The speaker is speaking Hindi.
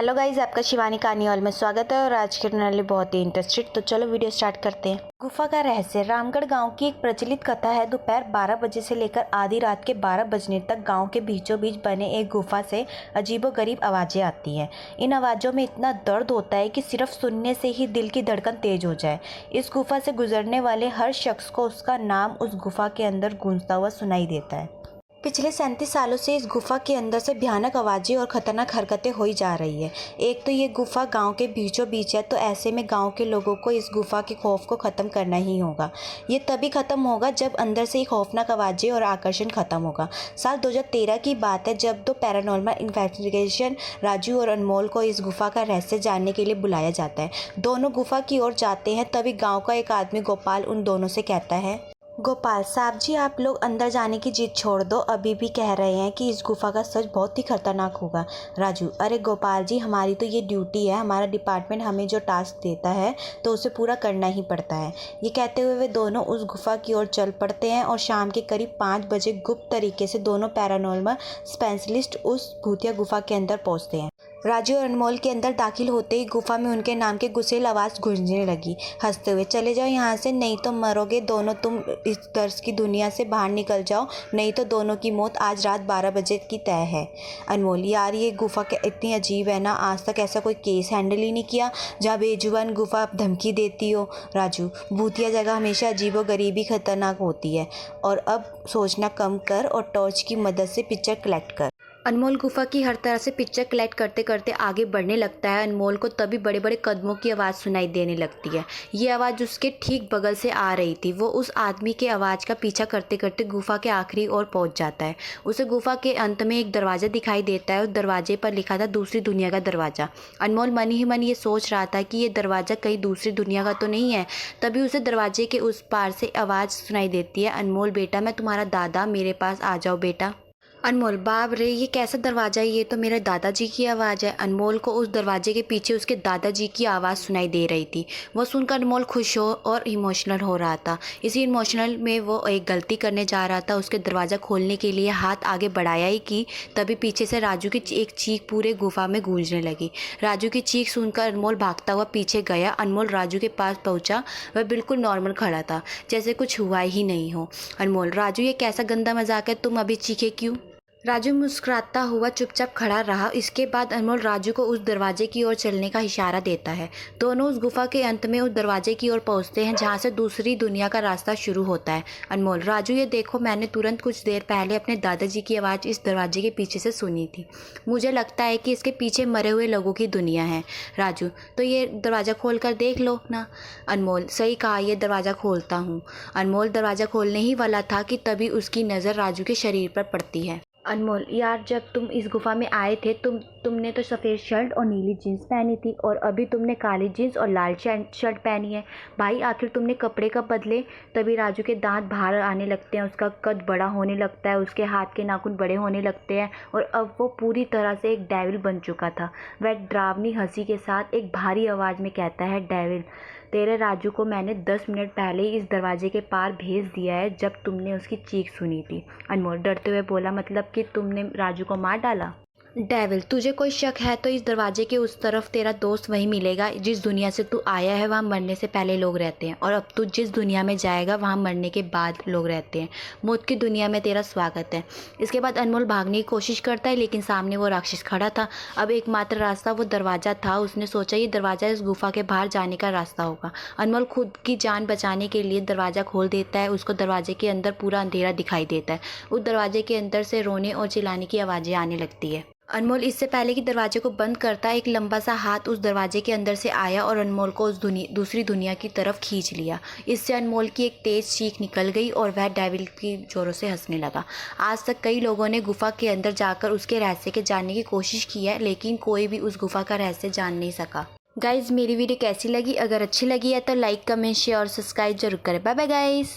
हेलो गाइज, आपका शिवानी कहानी हॉल में स्वागत है। और आज की प्रणाली बहुत ही इंटरेस्टेड, तो चलो वीडियो स्टार्ट करते हैं। गुफा का रहस्य। रामगढ़ गांव की एक प्रचलित कथा है। दोपहर 12 बजे से लेकर आधी रात के 12 बजने तक गांव के बीचों बीच बने एक गुफा से अजीबोगरीब आवाज़ें आती हैं। इन आवाज़ों में इतना दर्द होता है कि सिर्फ सुनने से ही दिल की धड़कन तेज हो जाए। इस गुफा से गुजरने वाले हर शख्स को उसका नाम उस गुफा के अंदर गूंजता हुआ सुनाई देता है। पिछले 37 सालों से इस गुफा के अंदर से भयानक आवाज़ें और ख़तरनाक हरकतें हो ही जा रही है। एक तो ये गुफा गांव के बीचों बीच है, तो ऐसे में गांव के लोगों को इस गुफा के खौफ को ख़त्म करना ही होगा। ये तभी ख़त्म होगा जब अंदर से ही खौफनाक आवाज़ें और आकर्षण ख़त्म होगा। साल 2013 की बात है, जब दो पैरानॉर्मल इन्वेस्टिगेशन राजू और अनमोल को इस गुफा का रहस्य जानने के लिए बुलाया जाता है। दोनों गुफा की ओर जाते हैं, तभी गाँव का एक आदमी गोपाल उन दोनों से कहता है, गोपाल साहब जी, आप लोग अंदर जाने की जिद छोड़ दो। अभी भी कह रहे हैं कि इस गुफा का सच बहुत ही खतरनाक होगा। राजू, अरे गोपाल जी, हमारी तो ये ड्यूटी है, हमारा डिपार्टमेंट हमें जो टास्क देता है तो उसे पूरा करना ही पड़ता है। ये कहते हुए वे दोनों उस गुफा की ओर चल पड़ते हैं और शाम के करीब 5 बजे गुप्त तरीके से दोनों पैरानॉर्मल स्पेशलिस्ट उस भूतिया गुफा के अंदर पहुँचते हैं। राजू और अनमोल के अंदर दाखिल होते ही गुफा में उनके नाम की गुस्सेल आवाज़ गूंजने लगी, हंसते हुए, चले जाओ यहाँ से, नहीं तो मरोगे दोनों। तुम इस दर्द की दुनिया से बाहर निकल जाओ, नहीं तो दोनों की मौत आज रात 12 बजे की तय है। अनमोल, यार ये गुफा इतनी अजीब है ना, आज तक ऐसा कोई केस हैंडल ही नहीं किया जहाँ बेजुबान गुफा धमकी देती हो। राजू, भूतिया जगह हमेशा अजीबोगरीब खतरनाक होती है, और अब सोचना कम कर और टॉर्च की मदद से पिक्चर कलेक्ट कर। अनमोल गुफा की हर तरह से पिक्चर कलेक्ट करते करते आगे बढ़ने लगता है। अनमोल को तभी बड़े बड़े कदमों की आवाज़ सुनाई देने लगती है। ये आवाज़ उसके ठीक बगल से आ रही थी। वो उस आदमी के आवाज़ का पीछा करते करते गुफा के आखिरी ओर पहुंच जाता है। उसे गुफा के अंत में एक दरवाज़ा दिखाई देता है। उस दरवाजे पर लिखा था दूसरी दुनिया का दरवाज़ा। अनमोल मन ही मन ये सोच रहा था कि ये दरवाज़ा कहीं दूसरी दुनिया का तो नहीं है। तभी उसे दरवाजे के उस पार से आवाज़ सुनाई देती है, अनमोल बेटा, मैं तुम्हारा दादा, मेरे पास आ जाओ बेटा। अनमोल, बाप रे, ये कैसा दरवाज़ा है, ये तो मेरे दादाजी की आवाज़ है। अनमोल को उस दरवाजे के पीछे उसके दादाजी की आवाज़ सुनाई दे रही थी। वो सुनकर अनमोल खुश हो और इमोशनल हो रहा था। इसी इमोशनल में वो एक गलती करने जा रहा था। उसके दरवाज़ा खोलने के लिए हाथ आगे बढ़ाया ही कि तभी पीछे से राजू की एक चीख पूरे गुफा में गूंजने लगी। राजू की चीख सुनकर अनमोल भागता हुआ पीछे गया। अनमोल राजू के पास पहुँचा। वह बिल्कुल नॉर्मल खड़ा था, जैसे कुछ हुआ ही नहीं हो। अनमोल, राजू ये कैसा गंदा मजाक है, तुम अभी चीखे क्यों? राजू मुस्कुराता हुआ चुपचाप खड़ा रहा। इसके बाद अनमोल राजू को उस दरवाजे की ओर चलने का इशारा देता है। दोनों उस गुफा के अंत में उस दरवाजे की ओर पहुंचते हैं जहां से दूसरी दुनिया का रास्ता शुरू होता है। अनमोल, राजू ये देखो, मैंने तुरंत कुछ देर पहले अपने दादाजी की आवाज़ इस दरवाजे के पीछे से सुनी थी। मुझे लगता है कि इसके पीछे मरे हुए लोगों की दुनिया है। राजू, तो ये दरवाज़ा खोल कर देख लो ना। अनमोल, सही कहा, ये दरवाज़ा खोलता हूँ। अनमोल दरवाज़ा खोलने ही वाला था कि तभी उसकी नज़र राजू के शरीर पर पड़ती है। अनमोल, यार जब तुम इस गुफा में आए थे तुमने तो सफ़ेद शर्ट और नीली जीन्स पहनी थी, और अभी तुमने काली जीन्स और लाल शर्ट पहनी है। भाई आखिर तुमने कपड़े कब बदले? तभी राजू के दांत बाहर आने लगते हैं, उसका कद बड़ा होने लगता है, उसके हाथ के नाखून बड़े होने लगते हैं, और अब वो पूरी तरह से एक डेविल बन चुका था। वह डरावनी हंसी के साथ एक भारी आवाज़ में कहता है, डेविल, तेरे राजू को मैंने 10 मिनट पहले ही इस दरवाजे के पार भेज दिया है जब तुमने उसकी चीख सुनी थी। अनमोल डरते हुए बोला, मतलब कि तुमने राजू को मार डाला? डेविल, तुझे कोई शक है तो इस दरवाजे के उस तरफ तेरा दोस्त वहीं मिलेगा। जिस दुनिया से तू आया है वहाँ मरने से पहले लोग रहते हैं, और अब तू जिस दुनिया में जाएगा वहाँ मरने के बाद लोग रहते हैं। मौत की दुनिया में तेरा स्वागत है। इसके बाद अनमोल भागने की कोशिश करता है, लेकिन सामने वो राक्षस खड़ा था। अब एकमात्र रास्ता वो दरवाज़ा था। उसने सोचा ये दरवाज़ा इस गुफा के बाहर जाने का रास्ता होगा। अनमोल खुद की जान बचाने के लिए दरवाज़ा खोल देता है। उसको दरवाजे के अंदर पूरा अंधेरा दिखाई देता है। उस दरवाजे के अंदर से रोने और चिल्लाने की आवाज़ें आने लगती है। अनमोल इससे पहले कि दरवाजे को बंद करता, एक लंबा सा हाथ उस दरवाजे के अंदर से आया और अनमोल को उस दूसरी दुनिया की तरफ खींच लिया। इससे अनमोल की एक तेज़ चीख निकल गई और वह डेविल की जोरों से हंसने लगा। आज तक कई लोगों ने गुफा के अंदर जाकर उसके रहस्य के जानने की कोशिश की है, लेकिन कोई भी उस गुफा का रहस्य जान नहीं सका। गाइज़, मेरी वीडियो कैसी लगी? अगर अच्छी लगी है तो लाइक, कमेंट, शेयर और सब्सक्राइब जरूर करें। Bye bye guys.